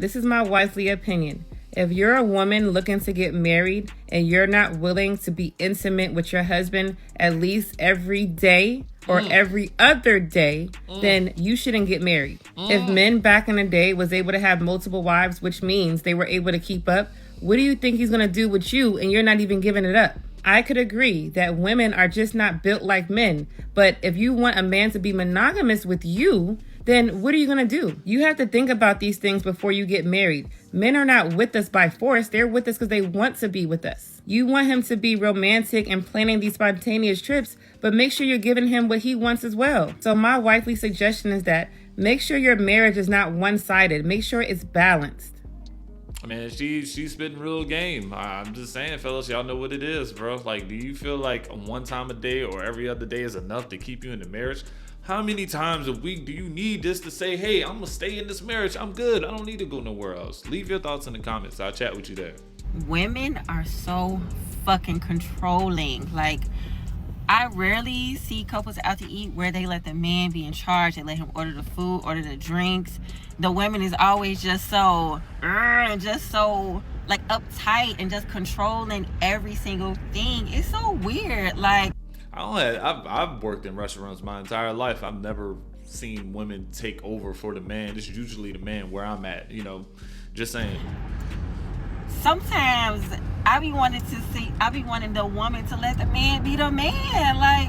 This is my wisely opinion. If you're a woman looking to get married and you're not willing to be intimate with your husband at least every day or every other day, then you shouldn't get married. If men back in the day was able to have multiple wives, which means they were able to keep up, what do you think he's going to do with you and you're not even giving it up? I could agree that women are just not built like men, but if you want a man to be monogamous with you, then what are you going to do? You have to think about these things before you get married. Men are not with us by force. They're with us because they want to be with us. You want him to be romantic and planning these spontaneous trips, but make sure you're giving him what he wants as well. So my wifely suggestion is that make sure your marriage is not one-sided. Make sure it's balanced. I mean, she's spitting real game. I'm just saying, fellas, y'all know what it is, bro. Like, do you feel like one time a day or every other day is enough to keep you in the marriage? How many times a week do you need this to say, hey, I'm going to stay in this marriage. I'm good. I don't need to go nowhere else. Leave your thoughts in the comments. I'll chat with you there. Women are so fucking controlling. Like, I rarely see couples out to eat where they let the man be in charge. They let him order the food, order the drinks. The women is always just so like uptight and just controlling every single thing. It's so weird. Like, I've worked in restaurants my entire life. I've never seen women take over for the man. It's usually the man where I'm at, you know, just saying. Sometimes I be wanting the woman to let the man be the man. Like,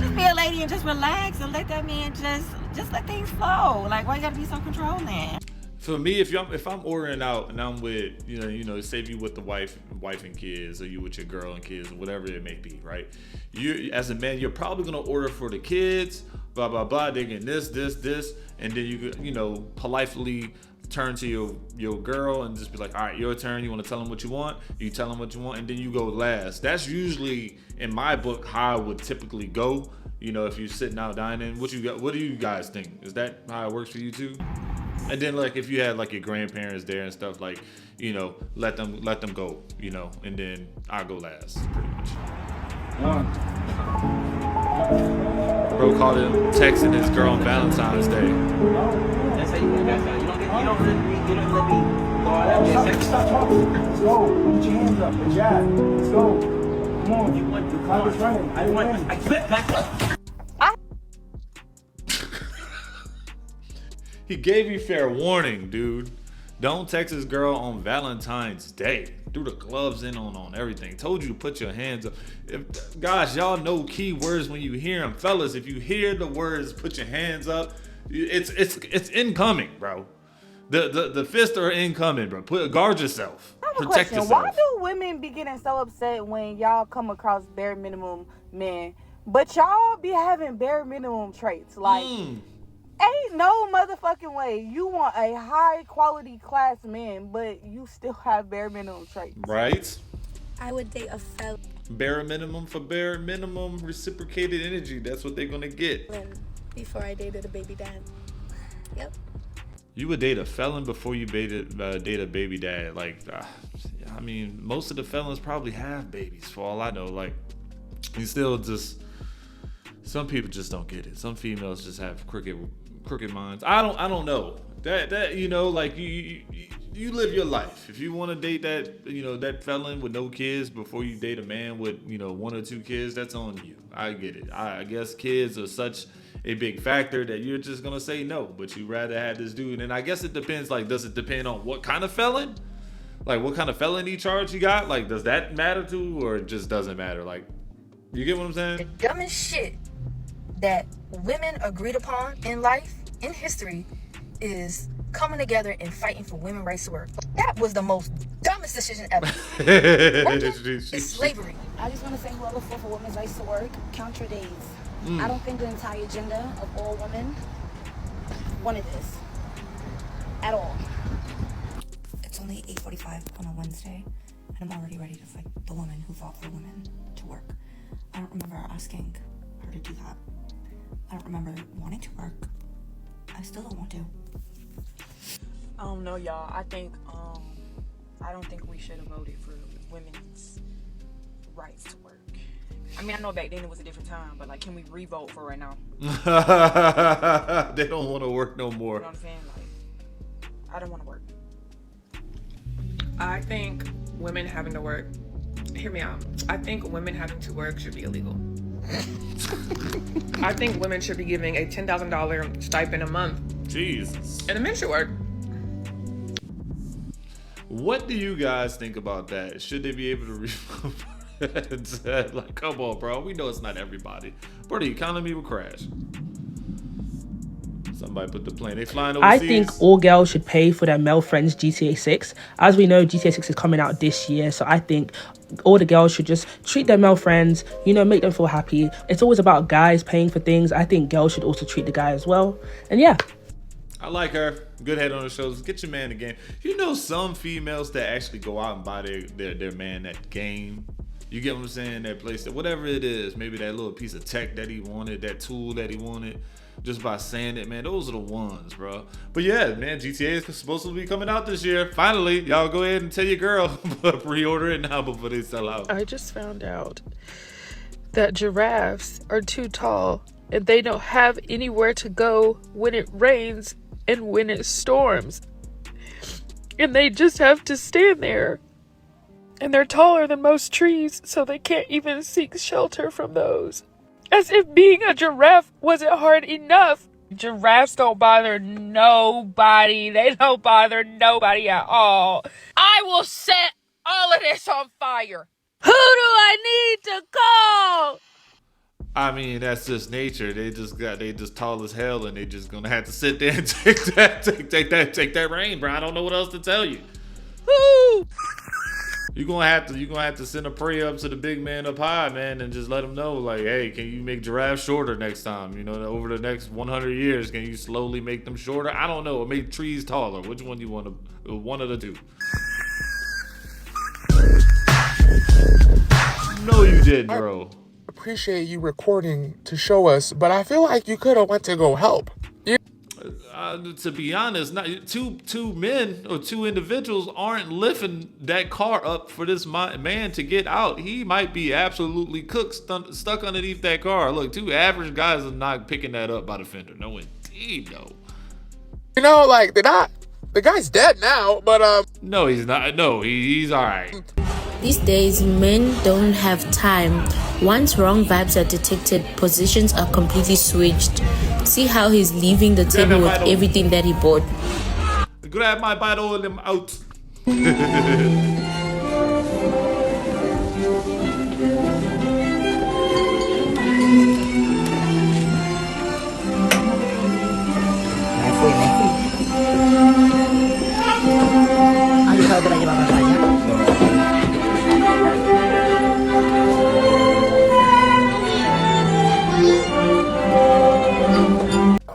just be a lady and just relax and let that man just let things flow. Like, why you gotta be so controlling? For me, if I'm ordering out and I'm with, you know, say if you with the wife and kids, or you with your girl and kids, or whatever it may be, right? You as a man, you're probably gonna order for the kids, blah blah blah. They're getting this, and then you know, politely turn to your girl and just be like, all right, your turn. You want to tell them what you want? You tell them what you want, and then you go last. That's usually in my book how I would typically go. You know, if you're sitting out dining, what do you guys think? Is that how it works for you too? And then, like, if you had like your grandparents there and stuff, like, you know, let them go, you know, and then I'll go last, pretty much. Bro called him texting his girl on Valentine's Day. That's how you get that. You don't let me go out there. Stop talking. Let's go. Put your hands up. The jab. Let's go. Come on. You want the clock is running. I quit back up. He gave you fair warning, dude. Don't text his girl on Valentine's Day. Threw the gloves in on everything. Told you to put your hands up. Gosh, y'all know key words when you hear them. Fellas, if you hear the words, put your hands up, it's incoming, bro. The fists are incoming, bro. Guard yourself. I have a Protect question. yourself. Why do women be getting so upset when y'all come across bare minimum men, but y'all be having bare minimum traits? Like, ain't no motherfucking way you want a high quality class man, but you still have bare minimum traits. Right? I would date a felon Bare minimum for bare minimum reciprocated energy. That's what they're gonna get. before I dated a baby dad. Yep. You would date a felon before you date a baby dad. Like, I mean, most of the felons probably have babies, for all I know. Like, you still just, some people just don't get it. Some females just have crooked minds. I don't know. That you know, like, you live your life. If you want to date that, you know, that felon with no kids before you date a man with, you know, 1 or 2 kids, that's on you. I get it. I guess kids are such a big factor that you're just gonna say no, but you rather have this dude. And I guess it depends. Like, does it depend on what kind of felon? Like, what kind of felony charge you got? Like, does that matter too, or it just doesn't matter? Like, you get what I'm saying? The dumbest shit that women agreed upon in life, in history, is coming together and fighting for women's rights to work. That was the most dumbest decision ever. It's slavery. I just want to say whoever fought for women's rights to work, count your days. I don't think the entire agenda of all women wanted this at all. It's only 8:45 on a Wednesday, and I'm already ready to fight the woman who fought for women to work. I don't remember asking her to do that. I don't remember wanting to work. I still don't want to. I don't know, y'all. I don't think we should have voted for women's rights to work. I mean, I know back then it was a different time, but like, can we re-vote for right now? They don't want to work no more. You know what I'm saying? Like, I don't want to work. I think women having to work, hear me out. I think women having to work should be illegal. I think women should be giving a $10,000 stipend a month. Jesus. And the men should work. What do you guys think about that? Should they be able to like, come on, bro. We know it's not everybody. Bro, the economy will crash. Somebody put the plane. They flying overseas. I think all girls should pay for their male friends' GTA 6. As we know, GTA 6 is coming out this year. So I think all the girls should just treat their male friends, make them feel happy. It's always about guys paying for things. I think girls should also treat the guy as well. And yeah. I like her. Good head on the shoulders. Get your man the game. Some females that actually go out and buy their man that game. You get what I'm saying? That place, that whatever it is, maybe that little piece of tech that he wanted, that tool that he wanted, just by saying it, man, those are the ones, bro. But yeah, man, GTA is supposed to be coming out this year. Finally, y'all go ahead and tell your girl, pre-order it now before they sell out. I just found out that giraffes are too tall and they don't have anywhere to go when it rains and when it storms. And they just have to stand there. And they're taller than most trees, so they can't even seek shelter from those. As if being a giraffe wasn't hard enough. Giraffes don't bother nobody. They don't bother nobody at all. I will set all of this on fire. Who do I need to call? I mean, that's just nature. They just tall as hell, and they just gonna have to sit there and take that rain, bro. I don't know what else to tell you. Woo! You're gonna have to send a prayer up to the big man up high, man, and just let him know, like, hey, can you make giraffes shorter next time? Over the next 100 years, can you slowly make them shorter? I don't know. Or make trees taller. Which one you want to? One of the two. No, you didn't, bro. Appreciate you recording to show us, but I feel like you could have went to go help. To be honest, not two men or two individuals aren't lifting that car up for this man to get out. He might be absolutely cooked, stuck underneath that car. Look, two average guys are not picking that up by the fender. No, indeed, no. The guy's dead now, but No, he's not. No, he's all right. These days, men don't have time. Once wrong vibes are detected, positions are completely switched. See how he's leaving the table with everything that he bought. Grab my bottle and I'm out.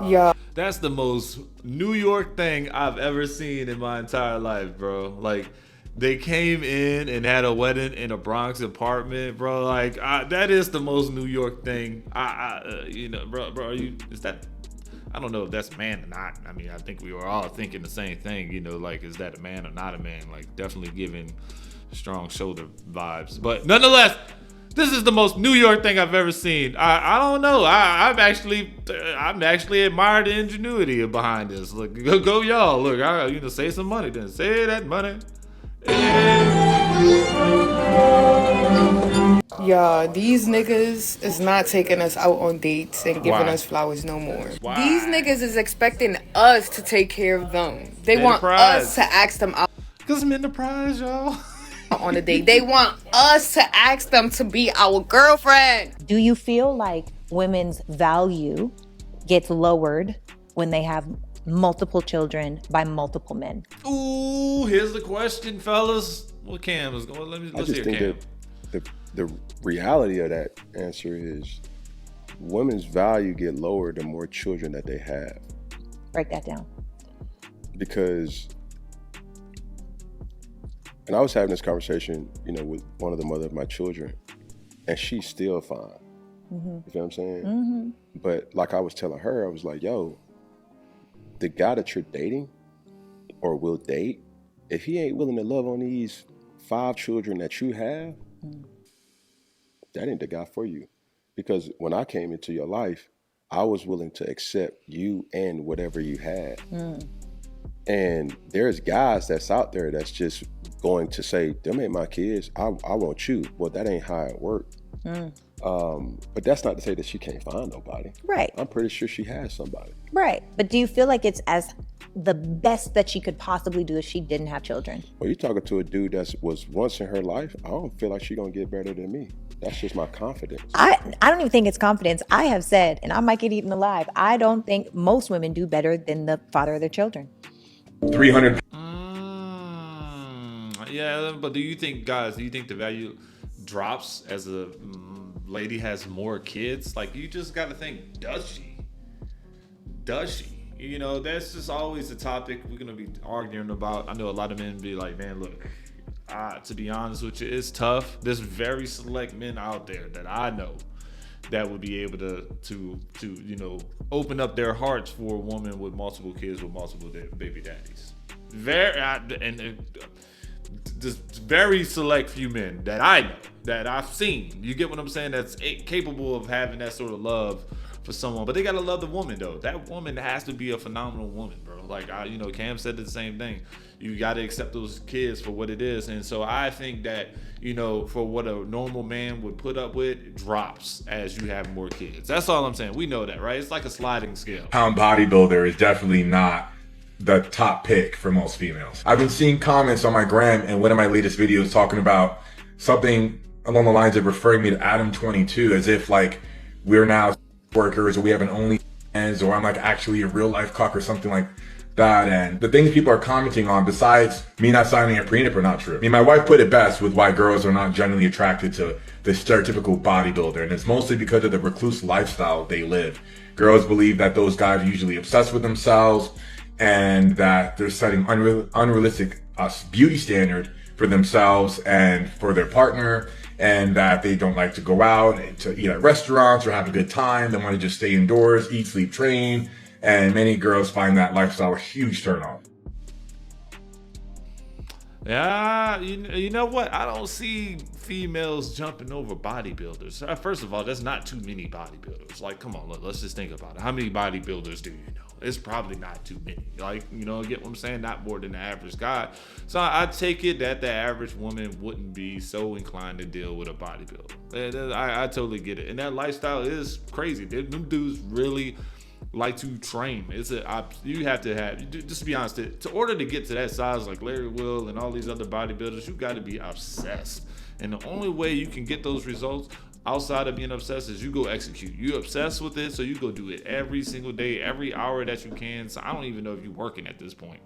Yeah. That's the most New York thing I've ever seen in my entire life, bro. Like, they came in and had a wedding in a Bronx apartment, bro. Like, that is the most New York thing. Bro, is that? I don't know if that's a man or not. I mean, I think we were all thinking the same thing. Like, is that a man or not a man? Like, definitely giving strong shoulder vibes. But nonetheless, this is the most New York thing I've ever seen. I don't know. I'm actually admired the ingenuity behind this. Look, go y'all. Look, save some money then. Save that money. Yeah, these niggas is not taking us out on dates and giving us flowers no more. Why? These niggas is expecting us to take care of them. They want us to ask them out. Because I'm in the prize, y'all. On a date. They want us to ask them to be our girlfriend. Do you feel like women's value gets lowered when they have multiple children by multiple men? Ooh, here's the question, fellas. What Cam is going? Let's hear Cam. The reality of that answer is women's value get lower the more children that they have. Break that down. Because, and I was having this conversation, with one of the mother of my children, and she's still fine. Mm-hmm. You feel what I'm saying? Mm-hmm. But like I was telling her, I was like, yo, the guy that you're dating or will date, if he ain't willing to love on these 5 children that you have, that ain't the guy for you. Because when I came into your life, I was willing to accept you and whatever you had. And there's guys that's out there that's just going to say, them ain't my kids, I want you. Well, that ain't how it worked. But that's not to say that she can't find nobody. Right. I'm pretty sure she has somebody. Right. But do you feel like it's as the best that she could possibly do if she didn't have children? Well, you're talking to a dude that was once in her life. I don't feel like she's going to get better than me. That's just my confidence. I don't even think it's confidence. I have said, and I might get eaten alive, I don't think most women do better than the father of their children. 300. Yeah, but do you think the value drops as a lady has more kids? Like, you just got to think, does she? You know, that's just always a topic we're going to be arguing about. I know a lot of men be like, man, look, to be honest with you, it's tough. There's very select men out there that I know that would be able to you know, open up their hearts for a woman with multiple kids with multiple baby daddies. Just very select few men that I know, that I've seen. You get what I'm saying? That's capable of having that sort of love for someone, but they gotta love the woman though. That woman has to be a phenomenal woman, bro. Like, you know, Cam said the same thing. You gotta accept those kids for what it is, and so I think that, you know, for what a normal man would put up with, it drops as you have more kids. That's all I'm saying. We know that, right? It's like a sliding scale. Pound bodybuilder is definitely not the top pick for most females. I've been seeing comments on my gram and one of my latest videos talking about something along the lines of referring me to Adam22 as if like we're now workers or we have an OnlyFans or I'm like actually a real life cock or something like that. And the things people are commenting on besides me not signing a prenup are not true. I mean, my wife put it best with why girls are not generally attracted to the stereotypical bodybuilder, and it's mostly because of the recluse lifestyle they live. Girls believe that those guys are usually obsessed with themselves and that they're setting unrealistic beauty standard for themselves and for their partner, and that they don't like to go out to eat at restaurants or have a good time. They want to just stay indoors, eat, sleep, train, and many girls find that lifestyle a huge turn on. Yeah, you know what? I don't see females jumping over bodybuilders. First of all, there's not too many bodybuilders. Like, come on, let's just think about it. How many bodybuilders do you know? It's probably not too many. Like, you know, get what I'm saying? Not more than the average guy. So I take it that the average woman wouldn't be so inclined to deal with a bodybuilder. I totally get it. And that lifestyle is crazy. Them dudes really like to train. You have to have, just to be honest, to order to get to that size like Larry Will and all these other bodybuilders, you got to be obsessed. And the only way you can get those results outside of being obsessed is you go execute. You're obsessed with it, so you go do it every single day, every hour that you can. So I don't even know if you're working at this point.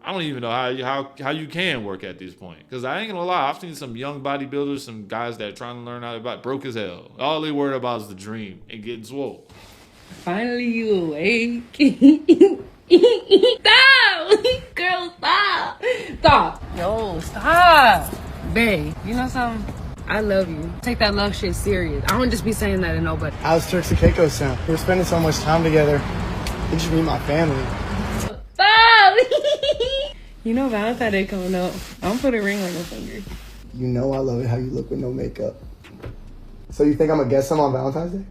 I don't even know how you can work at this point. Because I ain't gonna lie, I've seen some young bodybuilders, some guys that are trying to learn how to body, broke as hell. All they worried about is the dream and getting swole. Finally you awake. Stop! Girl, stop! Stop! Yo, stop! Babe, you know something? I love you. Take that love shit serious. I don't just be saying that to nobody. How's Turks and Caicos sound? We're spending so much time together. You should meet my family. Stop! You know Valentine Day coming up. I'm gonna put a ring on your finger. You know I love it how you look with no makeup. So you think I'm gonna get some on Valentine's Day?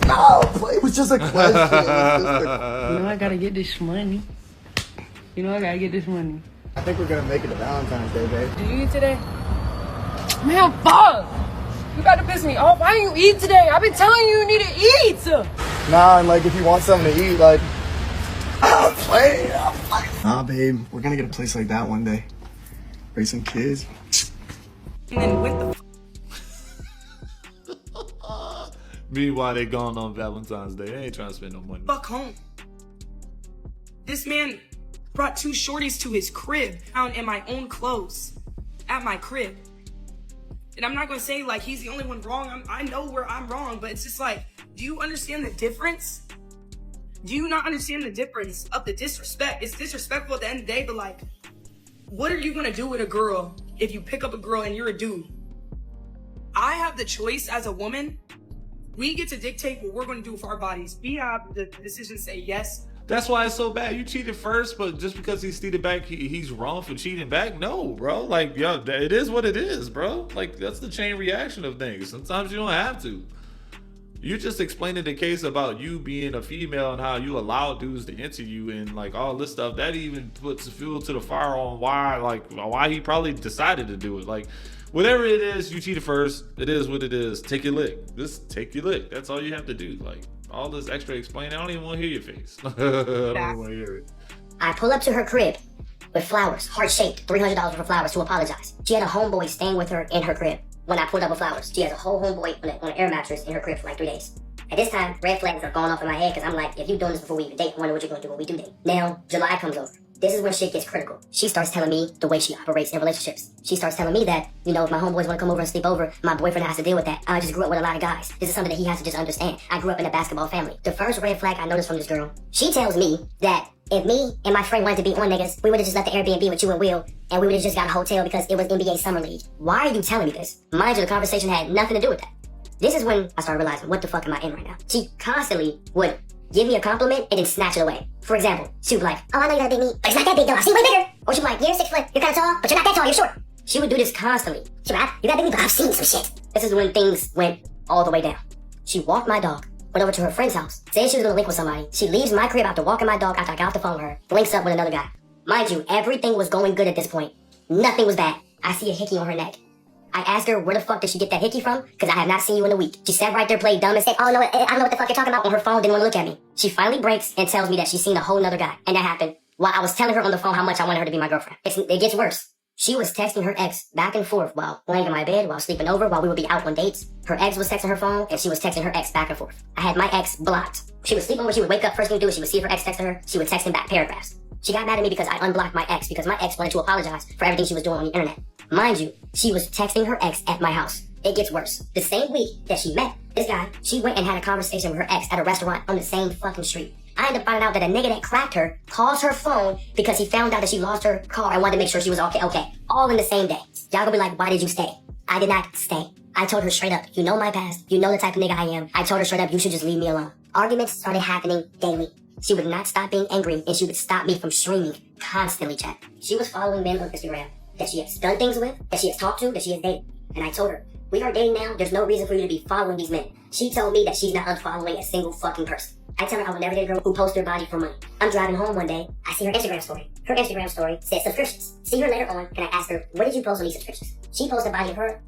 No, it was just a question. You know I gotta get this money. I think we're gonna make it to Valentine's Day, babe. Do you eat today? Man, fuck! You got to piss me off. Why didn't you eat today? I've been telling you need to eat! Nah, and like if you want something to eat, like I'm playing. Nah, babe, we're gonna get a place like that one day. Raise some kids. And then with the Meanwhile, they gone on Valentine's Day. They ain't trying to spend no money. Fuck home. This man brought 2 shorties to his crib, found in my own clothes, at my crib. And I'm not gonna say like he's the only one wrong. I know where I'm wrong, but it's just like, do you understand the difference? Do you not understand the difference of the disrespect? It's disrespectful at the end of the day, but like, what are you gonna do with a girl if you pick up a girl and you're a dude? I have the choice as a woman. We get to dictate what we're gonna do with our bodies. We have the decision to say yes. That's why it's so bad. You cheated first, but just because he cheated back, he's wrong for cheating back? No, bro. Like, yo, it is what it is, bro. Like, that's the chain reaction of things. Sometimes you don't have to. You just explaining the case about you being a female and how you allow dudes to enter you and like all this stuff. That even puts fuel to the fire on why he probably decided to do it. Like, whatever it is, you cheated first. It is what it is. Take your lick. Just take your lick. That's all you have to do. Like, all this extra explaining, I don't even want to hear your face. I don't even want to hear it. I pull up to her crib with flowers, heart-shaped, $300 worth of flowers to apologize. She had a homeboy staying with her in her crib. When I pulled up with flowers, she has a whole homeboy on an air mattress in her crib for like 3 days. At this time, red flags are going off in my head because I'm like, if you've done this before we even date, I wonder what you're going to do when we do date. Now, July comes over. This is when shit gets critical. She starts telling me the way she operates in relationships. She starts telling me that, you know, if my homeboys want to come over and sleep over, my boyfriend has to deal with that. I just grew up with a lot of guys. This is something that he has to just understand. I grew up in a basketball family. The first red flag I noticed from this girl, she tells me that if me and my friend wanted to be on niggas, we would have just left the Airbnb with you and Will, and we would have just got a hotel because it was NBA Summer League. Why are you telling me this? Mind you, the conversation had nothing to do with that. This is when I started realizing, what the fuck am I in right now? She constantly would give me a compliment and then snatch it away. For example, she would be like, oh, I know you got a big knee, but it's not that big though, I've seen way bigger. Or she'd be like, you're 6 foot, you're kind of tall, but you're not that tall, you're short. She would do this constantly. She'd be like, you got a big knee, but I've seen some shit. This is when things went all the way down. She walked my dog, went over to her friend's house, said she was gonna link with somebody. She leaves my crib after walking my dog after I got off the phone with her, links up with another guy. Mind you, everything was going good at this point. Nothing was bad. I see a hickey on her neck. I asked her, where the fuck did she get that hickey from? Because I have not seen you in a week. She sat right there, played dumb and said, oh, no, I don't know what the fuck you're talking about on her phone, didn't want to look at me. She finally breaks and tells me that she's seen a whole nother guy. And that happened while I was telling her on the phone how much I wanted her to be my girlfriend. It gets worse. She was texting her ex back and forth while laying in my bed, while sleeping over, while we would be out on dates. Her ex was texting her phone, and she was texting her ex back and forth. I had my ex blocked. She would sleep over, she would wake up, first thing to do is she would see if her ex texted her, she would text him back paragraphs. She got mad at me because I unblocked my ex, because my ex wanted to apologize for everything she was doing on the internet. Mind you, she was texting her ex at my house. It gets worse. The same week that she met this guy, she went and had a conversation with her ex at a restaurant on the same fucking street. I ended up finding out that a nigga that cracked her calls her phone because he found out that she lost her car and wanted to make sure she was okay. All in the same day. Y'all gonna be like, why did you stay? I did not stay. I told her straight up, you know my past, you know the type of nigga I am. I told her straight up, you should just leave me alone. Arguments started happening daily. She would not stop being angry, and she would stop me from streaming constantly, chat. She was following men on Instagram that she has done things with, that she has talked to, that she has dated. And I told her, we are dating now, there's no reason for you to be following these men. She told me that she's not unfollowing a single fucking person. I tell her I would never date a girl who posts her body for money. I'm driving home one day, I see her Instagram story. Her Instagram story says subscriptions. See her later on, and I asked her, what did you post on these subscriptions? She posted a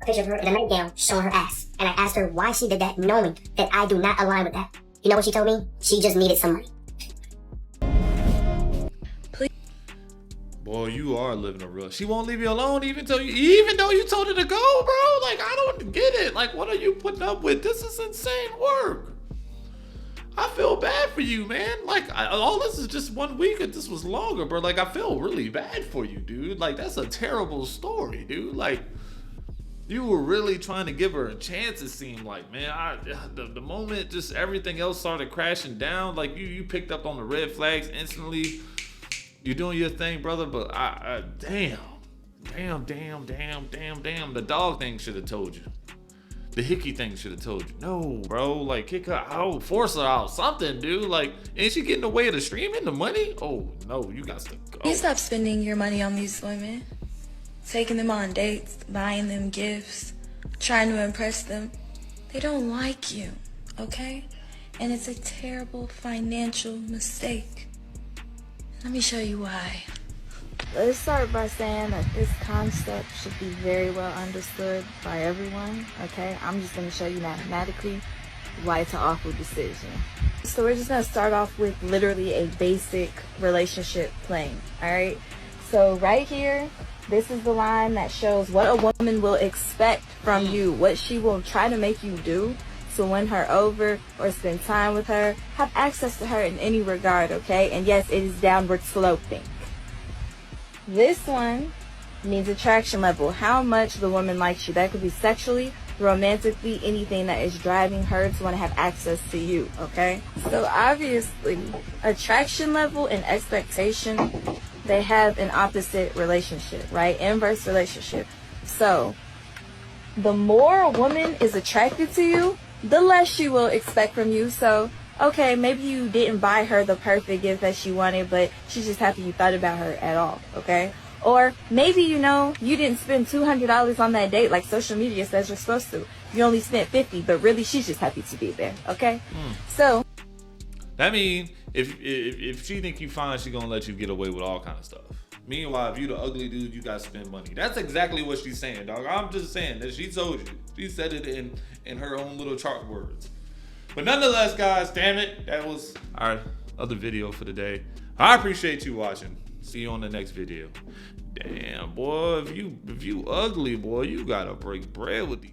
picture of her in a nightgown showing her ass. And I asked her why she did that, knowing that I do not align with that. You know what she told me? She just needed some money. Boy, you are living a real. She won't leave you alone even though you told her to go, bro. Like, I don't get it. Like, what are you putting up with? This is insane work. I feel bad for you, man. Like, all this is just 1 week. If this was longer, bro. Like, I feel really bad for you, dude. Like, that's a terrible story, dude. Like, you were really trying to give her a chance, it seemed like, man. The moment just everything else started crashing down, like, you picked up on the red flags instantly. You're doing your thing, brother, but damn. The dog thing should have told you. The hickey thing should have told you. No, bro, like, kick her out, force her out, something, dude. Like, ain't she getting in the way of the streaming, the money? Oh, no, you got to go. You stop spending your money on these women. Taking them on dates, buying them gifts, trying to impress them. They don't like you, okay? And it's a terrible financial mistake. Let me show you why. Let's start by saying that this concept should be very well understood by everyone, okay? I'm just going to show you mathematically why it's an awful decision. So we're just going to start off with literally a basic relationship plane, all right? So right here, this is the line that shows what a woman will expect from you, what she will try to make you do to win her over or spend time with her, have access to her in any regard, okay? And yes, it is downward sloping. This one means attraction level, how much the woman likes you. That could be sexually, romantically, anything that is driving her to want to have access to you, okay? So obviously, attraction level and expectation, they have an opposite relationship, right? Inverse relationship. So the more a woman is attracted to you, the less she will expect from you. So, okay, maybe you didn't buy her the perfect gift that she wanted, but she's just happy you thought about her at all, okay? Or maybe, you know, you didn't spend $200 on that date like social media says you're supposed to. You only spent $50, but really she's just happy to be there, okay? So that means if she think you fine, she gonna let you get away with all kind of stuff. Meanwhile, if you the ugly dude, you gotta spend money. That's exactly what she's saying, dog. I'm just saying that she told you. She said it in her own little chart words. But nonetheless, guys, damn it, that was our other video for the day. I appreciate you watching. See you on the next video. Damn, boy, if you ugly, boy, you gotta break bread with these.